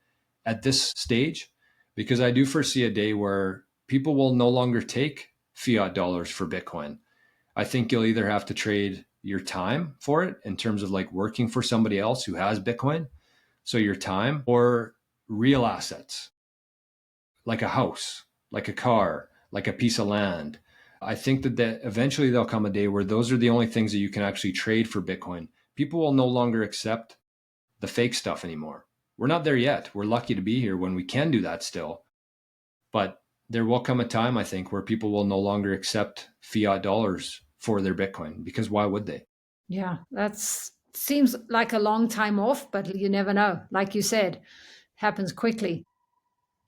at this stage, because I do foresee a day where people will no longer take fiat dollars for Bitcoin. I think you'll either have to trade your time for it in terms of like working for somebody else who has Bitcoin, so your time, or real assets like a house, like a car, like a piece of land. I think that eventually there'll come a day where those are the only things that you can actually trade for Bitcoin. People will no longer accept the fake stuff anymore. We're not there yet. We're lucky to be here when we can do that still. But there will come a time, I think, where people will no longer accept fiat dollars for their Bitcoin, because why would they? Yeah, that seems like a long time off, but you never know. Like you said, happens quickly.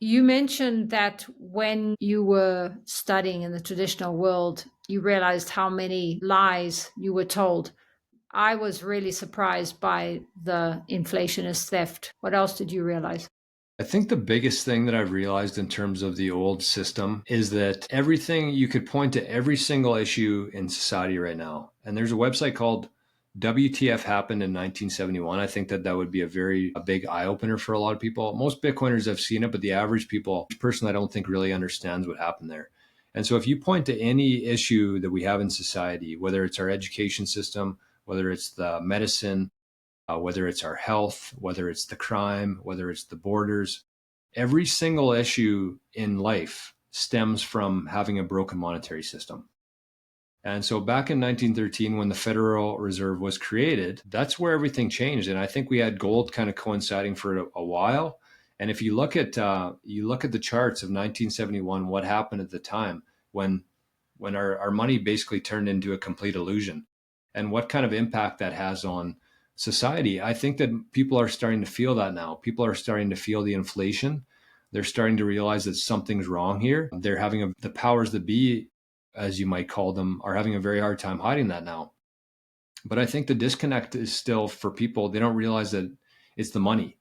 You mentioned that when you were studying in the traditional world, you realized how many lies you were told. I was really surprised by the inflationist theft. What else did you realize? I think the biggest thing that I've realized in terms of the old system is that everything, you could point to every single issue in society right now. And there's a website called WTF Happened in 1971. I think that would be a big eye opener for a lot of people. Most Bitcoiners have seen it, but the average person, I don't think really understands what happened there. And so if you point to any issue that we have in society, whether it's our education system, whether it's the medicine, whether it's our health, whether it's the crime, whether it's the borders, every single issue in life stems from having a broken monetary system. And so back in 1913, when the Federal Reserve was created, that's where everything changed. And I think we had gold kind of coinciding for a while. And if you look at the charts of 1971, what happened at the time when our money basically turned into a complete illusion, and what kind of impact that has on society. I think that people are starting to feel that now. People are starting to feel the inflation. They're starting to realize that something's wrong here. The powers that be, as you might call them, are having a very hard time hiding that now. But I think the disconnect is still for people. They don't realize that it's the money.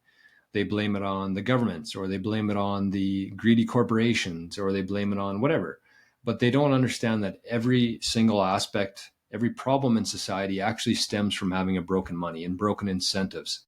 They blame it on the governments, or they blame it on the greedy corporations, or they blame it on whatever. But they don't understand that every single aspect, every problem in society actually stems from having a broken money and broken incentives.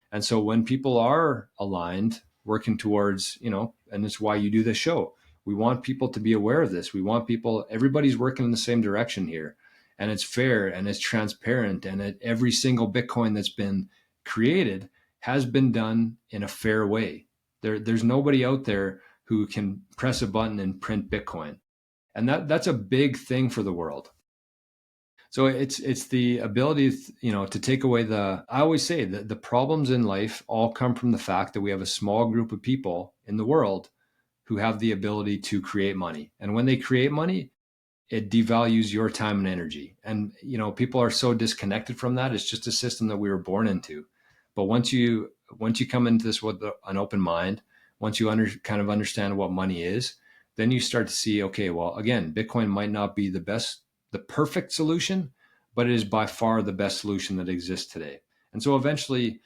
And so when people are aligned, working towards, and it's why you do this show, we want people to be aware of this. We want everybody's working in the same direction here. And it's fair and it's transparent. And every single Bitcoin that's been created has been done in a fair way. There's nobody out there who can press a button and print Bitcoin. And that's a big thing for the world. So it's the ability, to take away I always say that the problems in life all come from the fact that we have a small group of people in the world who have the ability to create money. And when they create money, it devalues your time and energy. And, people are so disconnected from that. It's just a system that we were born into. But once you come into this with an open mind, once you kind of understand what money is, then you start to see, okay, well, again, Bitcoin might not be the perfect solution, but it is by far the best solution that exists today. And so eventually,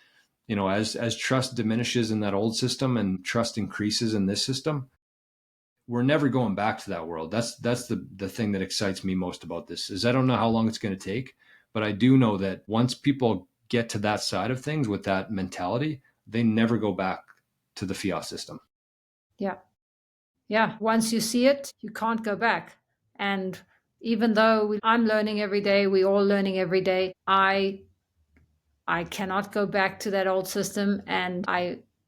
as trust diminishes in that old system and trust increases in this system, we're never going back to that world. That's the thing that excites me most about this. Is I don't know how long it's going to take, but I do know that once people get to that side of things with that mentality, they never go back to the fiat system. Yeah. Yeah. Once you see it, you can't go back. And even though I'm learning every day, we all learning every day, I cannot go back to that old system, and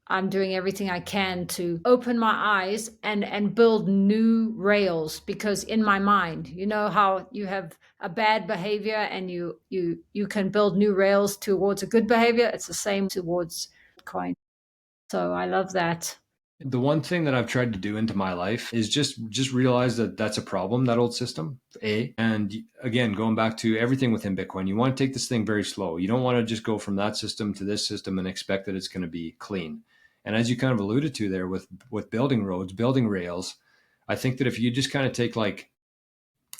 I'm doing everything I can to open my eyes and build new rails, because in my mind, you know how you have a bad behavior and you can build new rails towards a good behavior. It's the same towards Bitcoin. So I love that. The one thing that I've tried to do into my life is just realize that that's a problem, that old system. And again, going back to everything within Bitcoin, you want to take this thing very slow. You don't want to just go from that system to this system and expect that it's going to be clean. And as you kind of alluded to there with building roads, building rails, I think that if you just kind of take like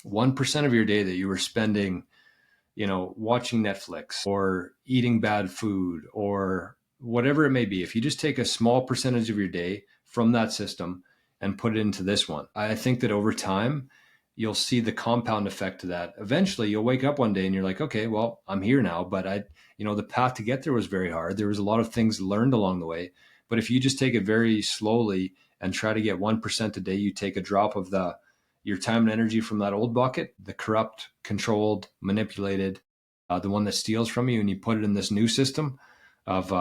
1% of your day that you were spending, watching Netflix or eating bad food or whatever it may be, if you just take a small percentage of your day from that system and put it into this one, I think that over time, you'll see the compound effect of that. Eventually, you'll wake up one day and you're like, okay, well, I'm here now, but the path to get there was very hard. There was a lot of things learned along the way. But if you just take it very slowly and try to get 1% a day, you take a drop of your time and energy from that old bucket, the corrupt, controlled, manipulated, the one that steals from you, and you put it in this new system of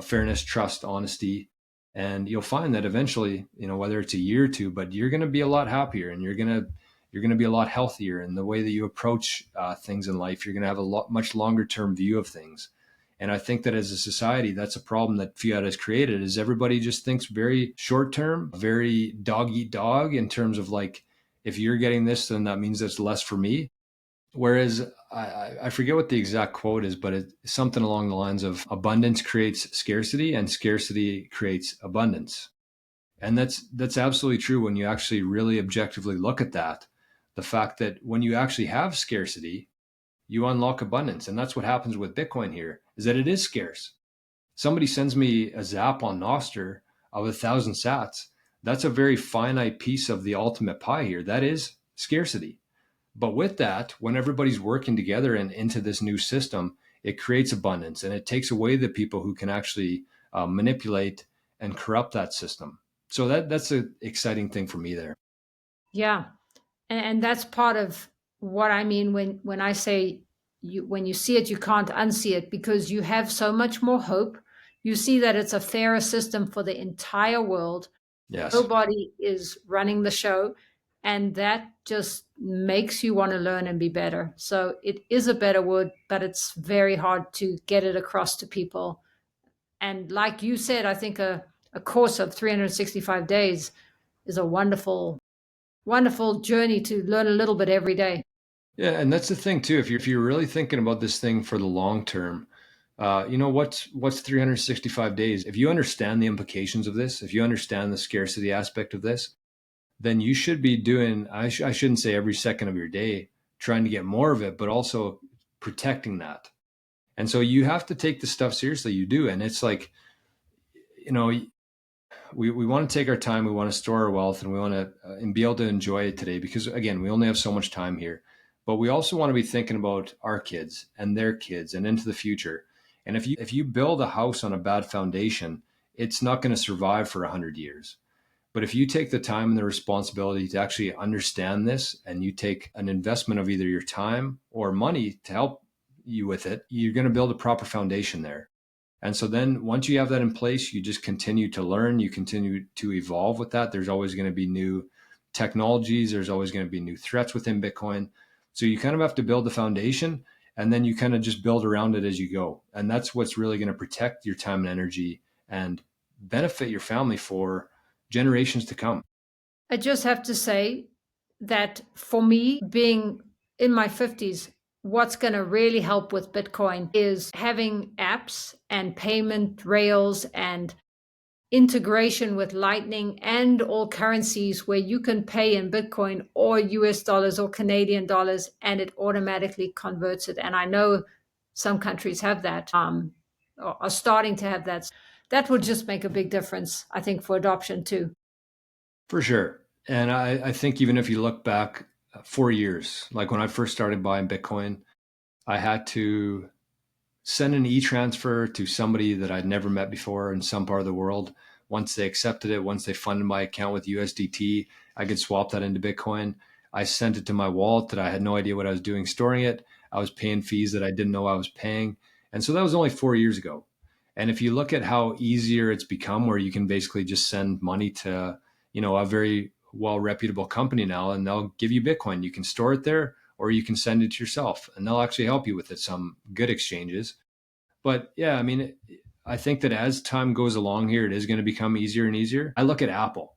fairness, trust, honesty, and you'll find that eventually, whether it's a year or two, but you're going to be a lot happier, and you're going to be a lot healthier in the way that you approach things in life. You're going to have much longer term view of things. And I think that as a society, that's a problem that fiat has created is everybody just thinks very short term, very dog eat dog in terms of like, if you're getting this, then that means it's less for me. Whereas I forget what the exact quote is, but it's something along the lines of abundance creates scarcity and scarcity creates abundance. And that's absolutely true when you actually really objectively look at that. The fact that when you actually have scarcity, you unlock abundance. And that's what happens with Bitcoin here is that it is scarce. Somebody sends me a zap on Nostr of 1,000 sats. That's a very finite piece of the ultimate pie here. That is scarcity. But with that, when everybody's working together and into this new system, it creates abundance and it takes away the people who can actually manipulate and corrupt that system. So that's an exciting thing for me there. Yeah. And that's part of what I mean when I say when you see it, you can't unsee it because you have so much more hope. You see that it's a fairer system for the entire world. Yes, Nobody is running the show. And that just makes you want to learn and be better. So it is a better word, but it's very hard to get it across to people. And like you said, I think a course of 365 days is a wonderful, wonderful journey to learn a little bit every day. yeah, and that's the thing too. If you're really thinking about this thing for the long term, what's 365 days? If you understand the implications of this, if you understand the scarcity aspect of this, then you should be doing. I shouldn't say every second of your day trying to get more of it, but also protecting that. And so you have to take the stuff seriously. You do, and it's like you know we want to take our time, we want to store our wealth, and we want to and be able to enjoy it today because again we only have so much time here, but we also want to be thinking about our kids and their kids and into the future. And if you build a house on a bad foundation, it's not going to survive for 100 years. But if you take the time and the responsibility to actually understand this and you take an investment of either your time or money to help you with it, you're going to build a proper foundation there. And so then once you have that in place, you just continue to learn, you continue to evolve with that. There's always going to be new technologies, there's always going to be new threats within Bitcoin. So you kind of have to build the foundation and then you kind of just build around it as you go. And that's what's really going to protect your time and energy and benefit your family for generations to come. I just have to say that for me, being in my 50s, what's going to really help with Bitcoin is having apps and payment rails and integration with Lightning and all currencies where you can pay in Bitcoin or US dollars or Canadian dollars and it automatically converts it. And I know some countries have that, or are starting to have that. That would just make a big difference, I think, for adoption too. For sure. And I think even if you look back 4 years, like when I first started buying Bitcoin, I had to send an e-transfer to somebody that I'd never met before in some part of the world. Once they accepted it, once they funded my account with USDT, I could swap that into Bitcoin. I sent it to my wallet that I had no idea what I was doing storing it. I was paying fees that I didn't know I was paying. And so that was only 4 years ago. And if you look at how easier it's become, where you can basically just send money to, a very well reputable company now, and they'll give you Bitcoin. You can store it there, or you can send it to yourself, and they'll actually help you with it. Some good exchanges, but yeah, I mean, I think that as time goes along here, it is going to become easier and easier. I look at Apple.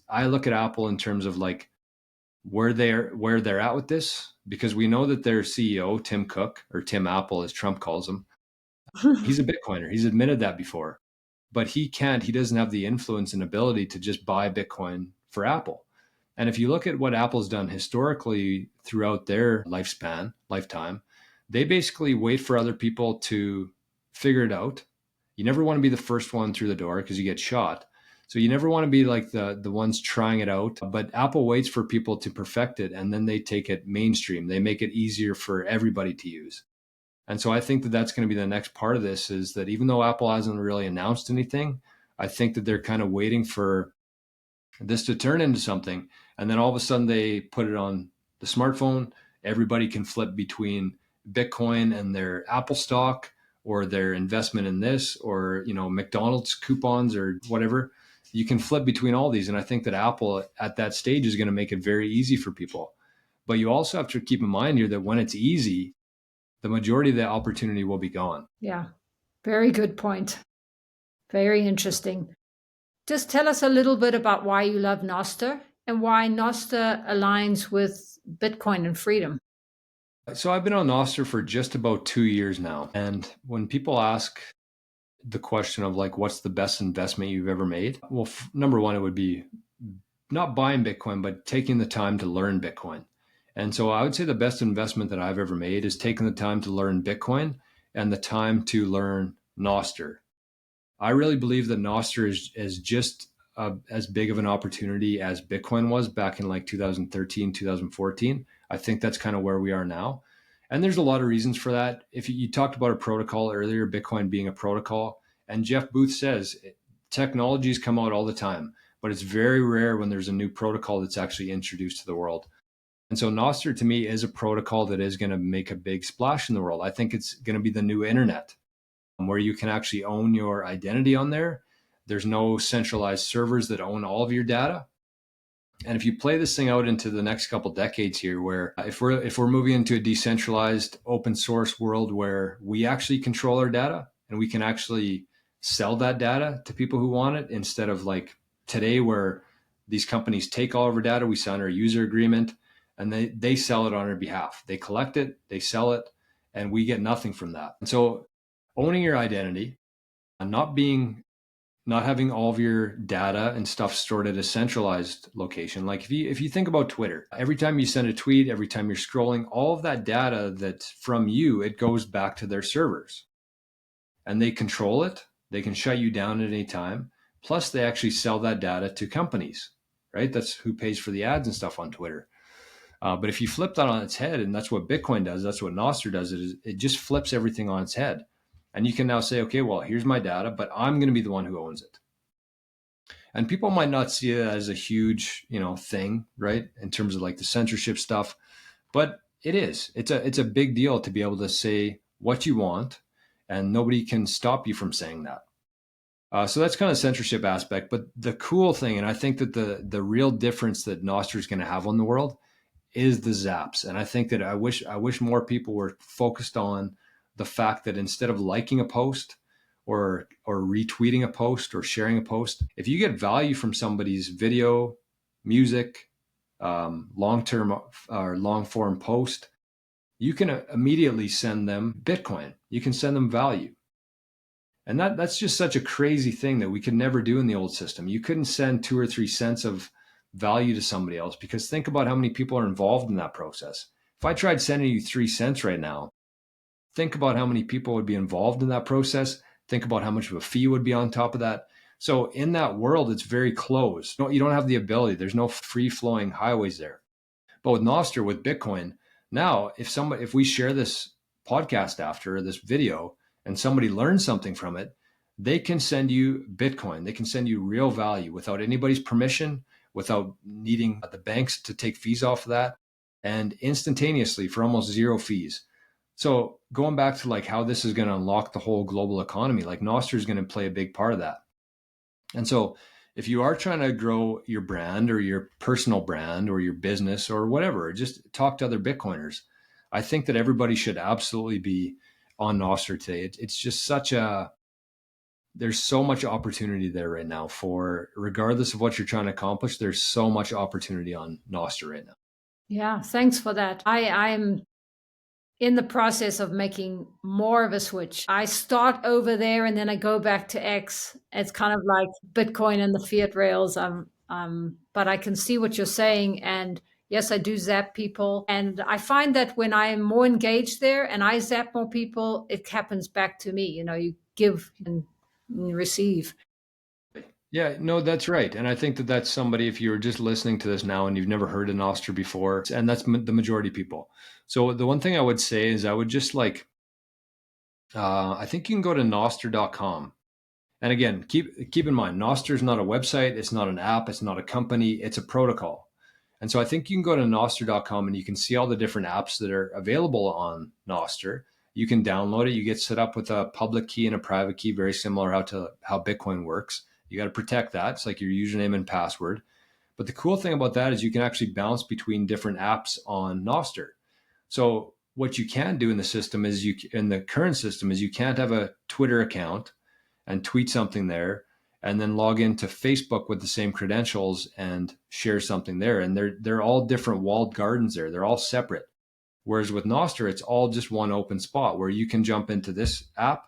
I look at Apple in terms of like where they're at with this, because we know that their CEO, Tim Cook, or Tim Apple as Trump calls him, he's a Bitcoiner. He's admitted that before. But he doesn't have the influence and ability to just buy Bitcoin for Apple. And if you look at what Apple's done historically throughout their lifetime, they basically wait for other people to figure it out. You never want to be the first one through the door because you get shot. So you never want to be like the ones trying it out. But Apple waits for people to perfect it, and then they take it mainstream. They make it easier for everybody to use. And so I think that that's going to be the next part of this, is that even though Apple hasn't really announced anything, I think that they're kind of waiting for this to turn into something. And then all of a sudden they put it on the smartphone. Everybody can flip between Bitcoin and their Apple stock, or their investment in this, or, McDonald's coupons or whatever. You can flip between all these. And I think that Apple at that stage is going to make it very easy for people. But you also have to keep in mind here that when it's easy, the majority of the opportunity will be gone. Yeah, very good point. Very interesting. Just tell us a little bit about why you love Nostr and why Nostr aligns with Bitcoin and freedom. So I've been on Nostr for just about 2 years now. And when people ask the question of like, what's the best investment you've ever made? Well, number one, it would be not buying Bitcoin, but taking the time to learn Bitcoin. And so I would say the best investment that I've ever made is taking the time to learn Bitcoin and the time to learn Nostr. I really believe that Nostr is just as big of an opportunity as Bitcoin was back in like 2013, 2014. I think that's kind of where we are now. And there's a lot of reasons for that. If you talked about a protocol earlier, Bitcoin being a protocol, and Jeff Booth says technologies come out all the time, but it's very rare when there's a new protocol that's actually introduced to the world. And so Nostr to me is a protocol that is going to make a big splash in the world. I think it's going to be the new internet, where you can actually own your identity on there. There's no centralized servers that own all of your data. And if you play this thing out into the next couple decades here, where if we're moving into a decentralized open source world where we actually control our data and we can actually sell that data to people who want it, instead of like today where these companies take all of our data, we sign our user agreement, and they sell it on our behalf. They collect it, they sell it, and we get nothing from that. And so owning your identity and not having all of your data and stuff stored at a centralized location. Like if you think about Twitter, every time you send a tweet, every time you're scrolling, all of that data that's from you, it goes back to their servers, and they control it. They can shut you down at any time. Plus they actually sell that data to companies, right? That's who pays for the ads and stuff on Twitter. But if you flip that on its head, and that's what Bitcoin does, that's what Nostr does, it just flips everything on its head. And you can now say, okay, well, here's my data, but I'm going to be the one who owns it. And people might not see it as a huge, thing, right? In terms of like the censorship stuff, but it is. It's a big deal to be able to say what you want, and nobody can stop you from saying that. So that's kind of censorship aspect. But the cool thing, and I think that the real difference that Nostr is going to have on the world is the zaps. And I think that I wish more people were focused on the fact that instead of liking a post or retweeting a post or sharing a post, if you get value from somebody's video, music, long-term or long-form post, you can immediately send them Bitcoin. You can send them value. And that's just such a crazy thing that we could never do in the old system. You couldn't send 2 or 3 cents of value to somebody else, because think about how many people are involved in that process. If I tried sending you 3 cents right now, think about how many people would be involved in that process. Think about how much of a fee would be on top of that. So in that world, it's very closed. You don't have the ability. There's no free flowing highways there. But with Nostr, with Bitcoin, now if we share this podcast after this video and somebody learns something from it, they can send you Bitcoin. They can send you real value without anybody's permission, without needing the banks to take fees off of that, and instantaneously for almost zero fees. So going back to like how this is going to unlock the whole global economy, like Nostr is going to play a big part of that. And so if you are trying to grow your brand or your personal brand or your business or whatever, just talk to other Bitcoiners. I think that everybody should absolutely be on Nostr today. It's just such a there's so much opportunity there right now for, regardless of what you're trying to accomplish, there's so much opportunity on Nostr right now. Yeah, thanks for that. I'm in the process of making more of a switch. I start over there and then I go back to X. It's kind of like Bitcoin and the fiat rails. But I can see what you're saying. And yes, I do zap people. And I find that when I'm more engaged there and I zap more people, it happens back to me. You know, you give and receive. Yeah, no, that's right. And I think that that's somebody, if you're just listening to this now and you've never heard of Nostr before, and that's the majority of people. So the one thing I would say is I would just like, I think you can go to nostr.com. And again, keep in mind, Nostr is not a website, it's not an app, it's not a company, it's a protocol. And so I think you can go to nostr.com and you can see all the different apps that are available on Nostr. You can download it. You get set up with a public key and a private key, very similar to how Bitcoin works. You got to protect that. It's like your username and password. But the cool thing about that is you can actually bounce between different apps on Nostr. So what you can do in the system is in the current system is you can't have a Twitter account and tweet something there and then log into Facebook with the same credentials and share something there. And they're all different walled gardens there. They're all separate. Whereas with Nostr, it's all just one open spot where you can jump into this app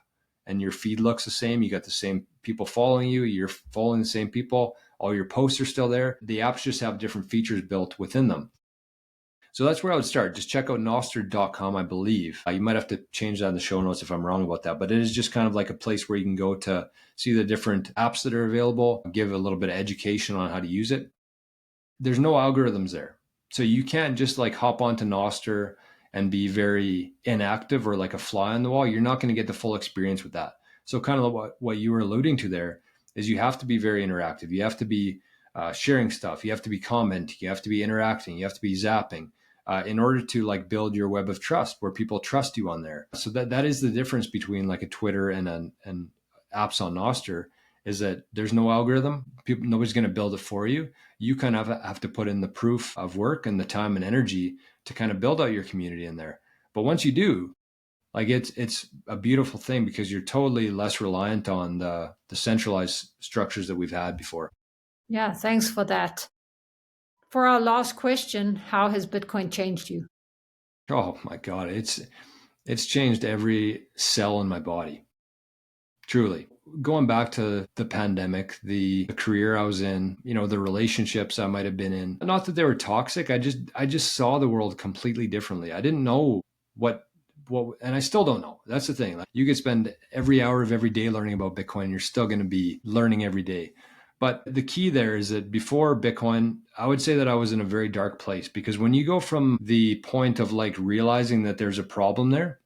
and your feed looks the same. You got the same people following you. You're following the same people. All your posts are still there. The apps just have different features built within them. So that's where I would start. Just check out nostr.com, I believe. You might have to change that in the show notes if I'm wrong about that, but it is just kind of like a place where you can go to see the different apps that are available, give a little bit of education on how to use it. There's no algorithms there. So you can't just like hop onto Nostr and be very inactive or like a fly on the wall. You're not going to get the full experience with that. So kind of what you were alluding to there is you have to be very interactive. You have to be sharing stuff. You have to be commenting. You have to be interacting. You have to be zapping. In order to like build your web of trust where people trust you on there. So that is the difference between like a Twitter and apps on Nostr is that there's no algorithm. Nobody's going to build it for you. You kind of have to put in the proof of work and the time and energy to kind of build out your community in there. But once you do, like it's a beautiful thing because you're totally less reliant on the centralized structures that we've had before. Yeah, thanks for that. For our last question, how has Bitcoin changed you? Oh my God, it's changed every cell in my body. Truly. Going back to the pandemic, the career I was in, the relationships I might have been in, not that they were toxic. I just saw the world completely differently. I didn't know what, and I still don't know. That's the thing. Like, you could spend every hour of every day learning about Bitcoin. You're still going to be learning every day. But the key there is that before Bitcoin, I would say that I was in a very dark place because when you go from the point of like realizing that there's a problem there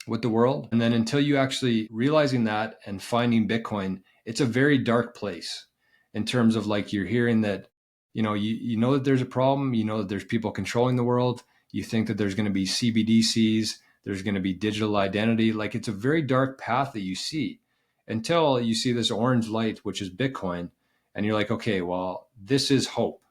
with the world, and then until you actually realizing that and finding Bitcoin, it's a very dark place in terms of like you're hearing that, you know that there's a problem, you know that there's people controlling the world, you think that there's going to be CBDCs, there's going to be digital identity. Like it's a very dark path that you see until you see this orange light, which is Bitcoin, and you're like, okay, well, this is hope.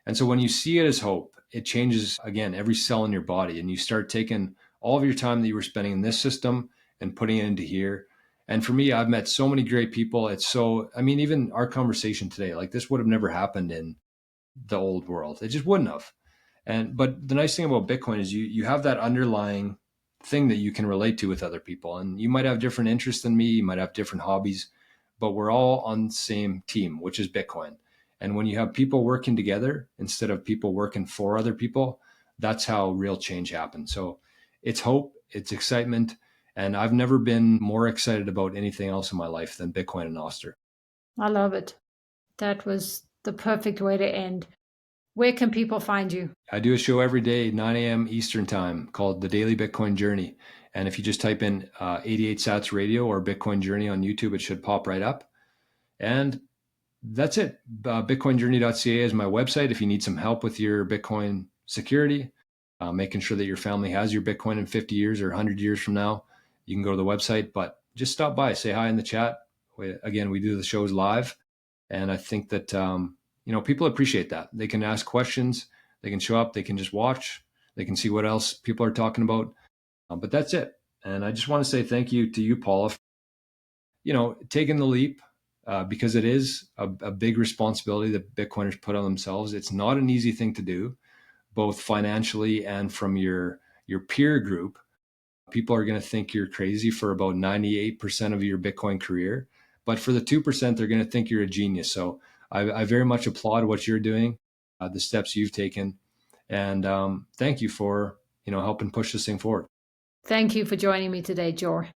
And so when you see it as hope, it changes again every cell in your body, and you start taking all of your time that you were spending in this system and putting it into here. And for me, I've met so many great people. Even our conversation today, like this would have never happened in the old world. It just wouldn't have. But the nice thing about Bitcoin is you have that underlying thing that you can relate to with other people. And you might have different interests than me, you might have different hobbies, but we're all on the same team, which is Bitcoin. And when you have people working together instead of people working for other people, that's how real change happens. So it's hope, it's excitement. And I've never been more excited about anything else in my life than Bitcoin and Nostr. I love it. That was the perfect way to end. Where can people find you? I do a show every day, 9 a.m. Eastern time, called The Daily Bitcoin Journey. And if you just type in 88 Sats Radio or Bitcoin Journey on YouTube, it should pop right up. And that's it. BitcoinJourney.ca is my website if you need some help with your Bitcoin security, making sure that your family has your Bitcoin in 50 years or 100 years from now. You can go to the website, but just stop by, say hi in the chat. We do the shows live. And I think that, people appreciate that. They can ask questions, they can show up, they can just watch, they can see what else people are talking about. But that's it. And I just want to say thank you to you, Paula. taking the leap, because it is a big responsibility that Bitcoiners put on themselves. It's not an easy thing to do, both financially and from your peer group. People are going to think you're crazy for about 98% of your Bitcoin career, but for the 2%, they're going to think you're a genius. So I very much applaud what you're doing, the steps you've taken, and thank you for helping push this thing forward. Thank you for joining me today, Jor.